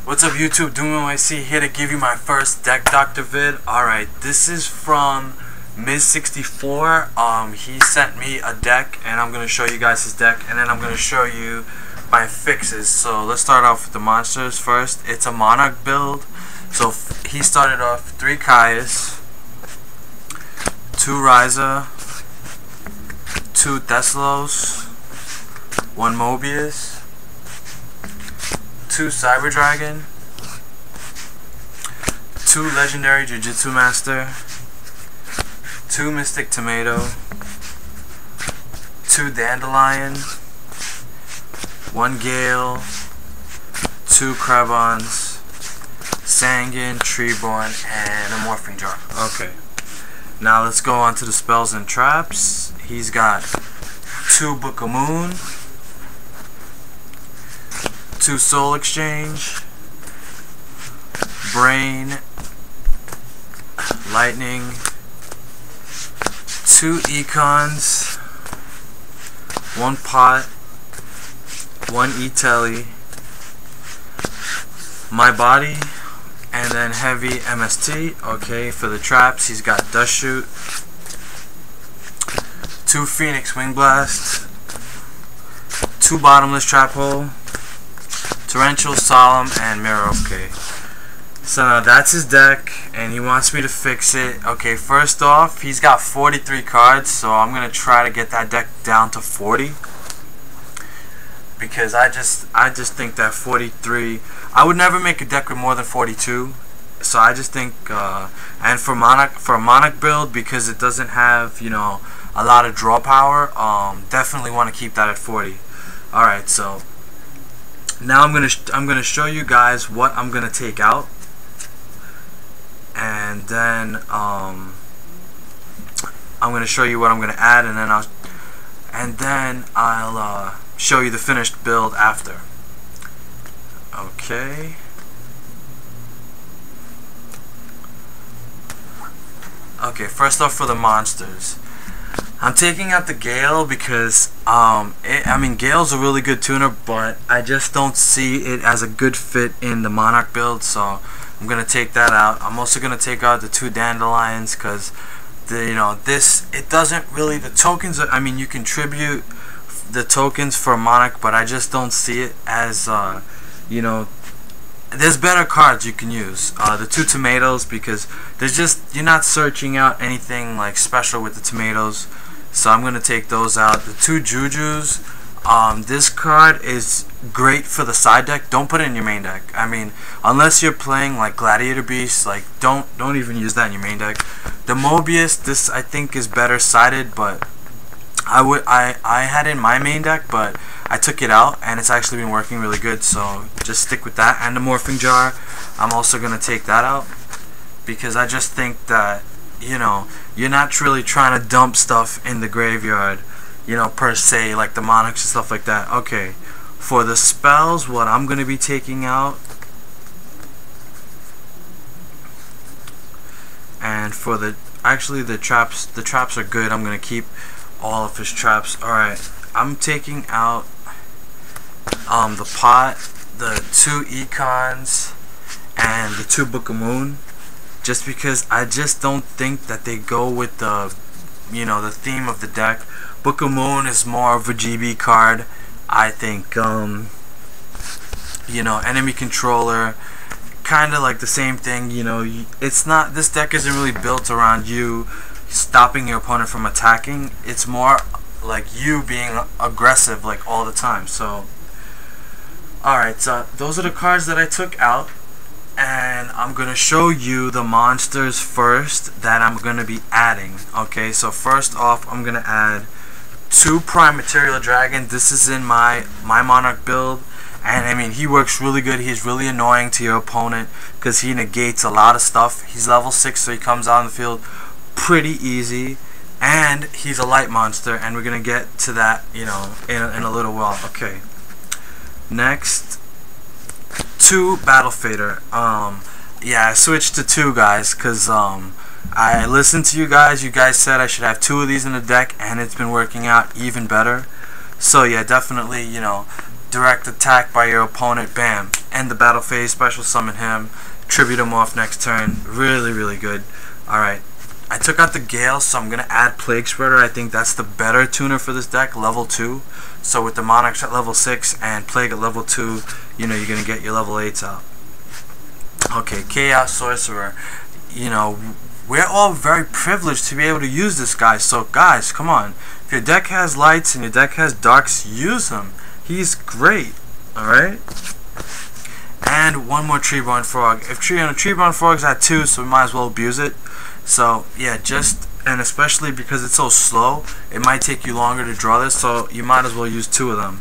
What's up YouTube, Doomnyc here to give you my first Deck Doctor vid. Alright, this is from miz64. He sent me a deck and I'm going to show you guys his deck and then I'm going to show you my fixes. So let's start off with the monsters first. It's a monarch build. So he started off 3 Kaias, 2 Ryza, 2 Thessalos, 1 Mobius, 2 Cyber Dragon, 2 Legendary Jujutsu Master, 2 Mystic Tomato, 2 Dandelion, 1 Gale, 2 Crabons, Sangin, Treeborn, and a Morphing Jar. Okay, now let's go on to the spells and traps. He's got 2 Book of Moon, 2 Soul Exchange, Brain, Lightning, 2 Econs, 1 Pot, 1 E-Telly, My Body, and then Heavy MST. Okay, for the traps, he's got Dust Shoot, 2 Phoenix Wing Blast, 2 Bottomless Trap Hole, Torrential, Solemn, and Mirror. Okay, so now that's his deck and he wants me to fix it. Okay, first off, he's got 43 cards, so I'm gonna try to get that deck down to 40 because I just think that 43, I would never make a deck with more than 42. So I just think and for a monarch build, because it doesn't have, you know, a lot of draw power, definitely want to keep that at 40. Alright, so now I'm gonna show you guys what I'm gonna take out, and then I'm gonna show you what I'm gonna add, and then I'll show you the finished build after. Okay. Okay, first off, for the monsters, I'm taking out the Gale because I mean, Gale's a really good tuner, but I just don't see it as a good fit in the monarch build, so I'm gonna take that out. I'm also gonna take out the 2 Dandelions because it doesn't really, the tokens I mean, you contribute the tokens for monarch, but I just don't see it as there's better cards you can use. The 2 Tomatoes, because there's just, you're not searching out anything like special with the tomatoes, so I'm gonna take those out. The 2 Jujus, this card is great for the side deck. Don't put it in your main deck. I mean, unless you're playing like Gladiator Beasts, like don't even use that in your main deck. The Mobius, this I think is better sided, but I had it in my main deck, but I took it out and it's actually been working really good, so just stick with that. And the Morphing Jar, I'm also gonna take that out because I just think that, you know, you're not really trying to dump stuff in the graveyard, you know, per se, like the monarchs and stuff like that. Okay, for the spells, what I'm gonna be taking out, and for the traps are good. I'm gonna keep all of his traps. Alright, I'm taking out the Pot, the 2 Econs, and the 2 Book of Moon, just because I just don't think that they go with the, you know, the theme of the deck. Book of Moon is more of a GB card. I think you know, enemy controller, kind of like the same thing. You know, it's not, this deck isn't really built around you stopping your opponent from attacking. It's more like you being aggressive like all the time. So alright, so those are the cards that I took out, and I'm gonna show you the monsters first that I'm gonna be adding. Okay, so first off, I'm gonna add 2 Prime Material Dragon. This is in my monarch build, and I mean, he works really good. He's really annoying to your opponent because he negates a lot of stuff. He's level 6, so he comes out on the field pretty easy, and he's a light monster, and we're gonna get to that, you know, in a little while. Okay, next, 2 Battle Fader. Yeah, I switched to 2 guys because I listened to you guys. You guys said I should have 2 of these in the deck, and it's been working out even better. So yeah, definitely, you know, direct attack by your opponent, bam, end the battle phase, special summon him, tribute him off next turn. Really good. Alright, I took out the Gale, so I'm going to add Plague Spreader. I think that's the better tuner for this deck, level 2. So with the Monarchs at level 6 and Plague at level 2, you know, you're going to get your level 8s out. Okay, Chaos Sorcerer. You know, we're all very privileged to be able to use this guy. So guys, come on. If your deck has lights and your deck has darks, use him. He's great. Alright? And one more Treeborn Frog. If Treeborn Frog's at 2, so we might as well abuse it. So yeah, and especially because it's so slow, it might take you longer to draw this, so you might as well use 2 of them.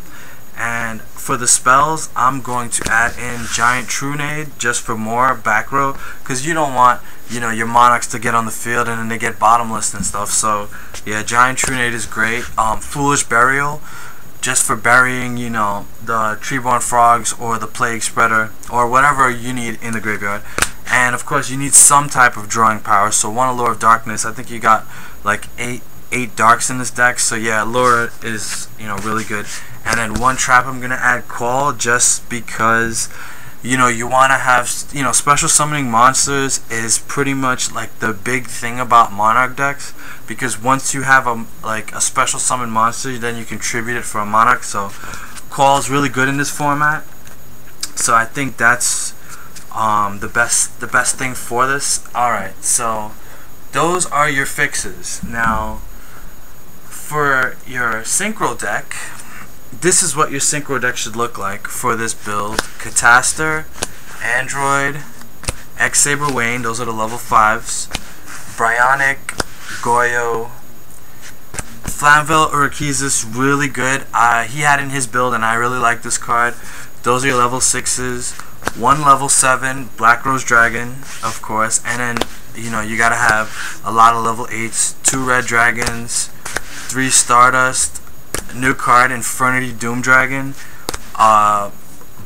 And for the spells, I'm going to add in Giant Trunade just for more back row, because you don't want, you know, your Monarchs to get on the field and then they get bottomless and stuff. So yeah, Giant Trunade is great. Foolish Burial, just for burying, you know, the Treeborn Frogs or the Plague Spreader or whatever you need in the graveyard. And of course you need some type of drawing power, so 1 Allure of Darkness. I think you got like 8 darks in this deck, so yeah, Allure is, you know, really good. And then 1 trap, I'm gonna add Call, just because, you know, you want to have, you know, special summoning monsters is pretty much like the big thing about Monarch decks, because once you have a special summon monster, then you can tribute it for a Monarch. So Call is really good in this format, so I think that's the best thing for this. Alright, so those are your fixes. Now for your synchro deck, this is what your synchro deck should look like for this build. Catastor, Android, X-Saber Wayne, those are the level 5s. Bryonic, Goyo, Flamvell Urquiza, really good. He had in his build and I really like this card. Those are your level 6s. 1 level 7 Black Rose Dragon, of course, and then, you know, you gotta have a lot of level 8s. 2 Red Dragons, 3 Stardust, new card Infernity Doom Dragon,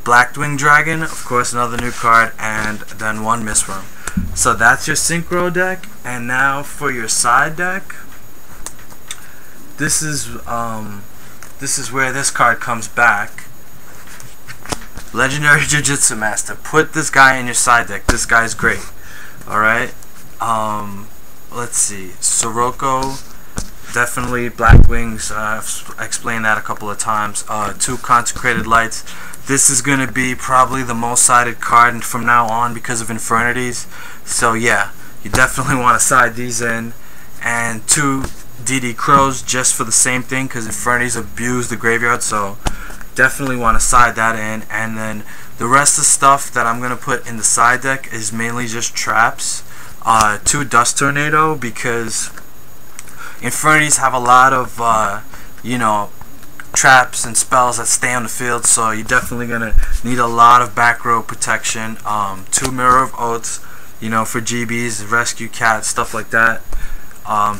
Blackwing Dragon, of course, another new card, and then 1 Mistworm. So that's your synchro deck. And now for your side deck, this is where this card comes back. Legendary Jiu-Jitsu Master. Put this guy in your side deck. This guy's great. Alright. Let's see. Sirocco. Definitely Blackwings. I've explained that a couple of times. 2 Consecrated Lights. This is going to be probably the most sided card from now on because of Infernities. So yeah, you definitely want to side these in. And 2 DD Crows just for the same thing, because Infernities abuse the graveyard. So definitely want to side that in. And then the rest of the stuff that I'm going to put in the side deck is mainly just traps. 2 Dust Tornado, because Infernities have a lot of you know, traps and spells that stay on the field, so you're definitely going to need a lot of back row protection. 2 Mirror of Oaths, you know, for GBs, Rescue Cat, stuff like that.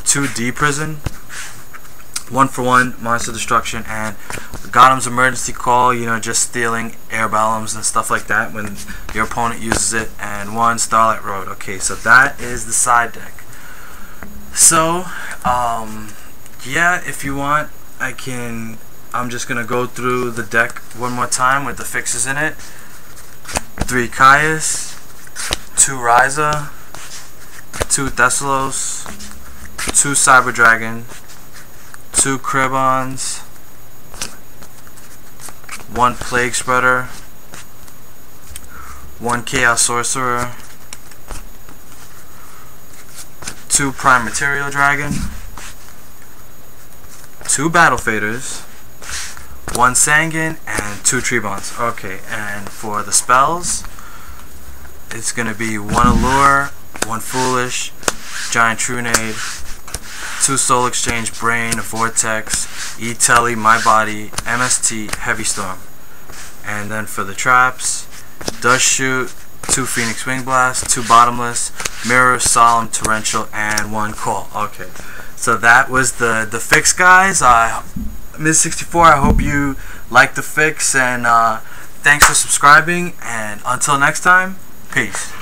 2 D-Prison, 1-for-1 Monster Destruction, and Gotham's Emergency Call, you know, just stealing air ballums and stuff like that when your opponent uses it, and 1 Starlight Road. Okay, so that is the side deck. So yeah, if you want, I'm just gonna go through the deck one more time with the fixes in it. 3 Caius, 2 Ryza, 2 Thessalos, 2 Cyber Dragon, 2 Kribons, 1 Plague Spreader, 1 Chaos Sorcerer, 2 Prime Material Dragon, 2 Battle Faders, 1 Sanguine, and 2 Treebonds. Okay, and for the spells, it's going to be 1 Allure, 1 Foolish, Giant Trunade, 2 Soul Exchange, Brain, Vortex, E-Telly, My Body, MST, Heavy Storm. And then for the traps, Dust Shoot, 2 Phoenix Wing Blast, 2 Bottomless, Mirror, Solemn, Torrential, and 1 Call. Okay, so that was the fix, guys. miz64, I hope you liked the fix, and thanks for subscribing, and until next time, peace.